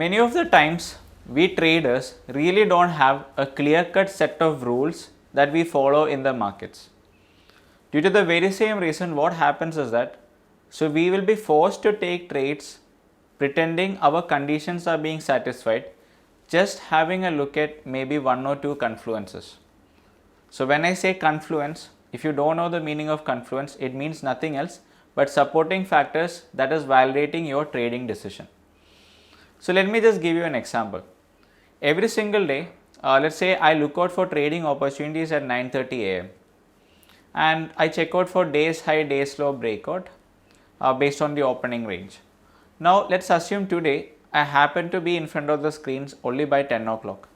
Many of the times we traders really don't have a clear-cut set of rules that we follow in the markets. Due to the very same reason, what happens is that we will be forced to take trades pretending our conditions are being satisfied, just having a look at maybe one or two confluences. So when I say confluence, if you don't know the meaning of confluence, it means nothing else but supporting factors that is validating your trading decision. So let me just give you an example. Every single day, let's say I look out for trading opportunities at 9:30 a.m. and I check out for days high, days low breakout based on the opening range. Now let's assume today I happen to be in front of the screens only by 10 o'clock.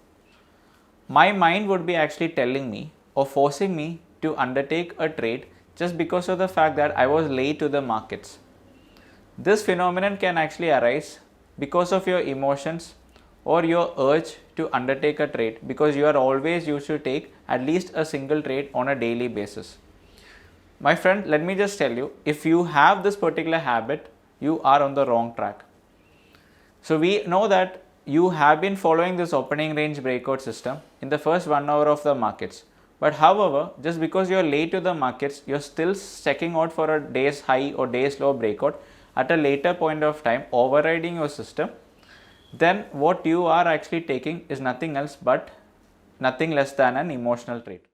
My mind would be actually telling me or forcing me to undertake a trade just because of the fact that I was late to the markets. This phenomenon can actually arise because of your emotions or your urge to undertake a trade, because you are always used to take at least a single trade on a daily basis. My friend, let me just tell you, if you have this particular habit, you are on the wrong track. So we know that you have been following this opening range breakout system in the first 1 hour of the markets. But however, just because you are late to the markets, you are still checking out for a day's high or day's low breakout at a later point of time, overriding your system, then what you are actually taking is nothing else but nothing less than an emotional trade.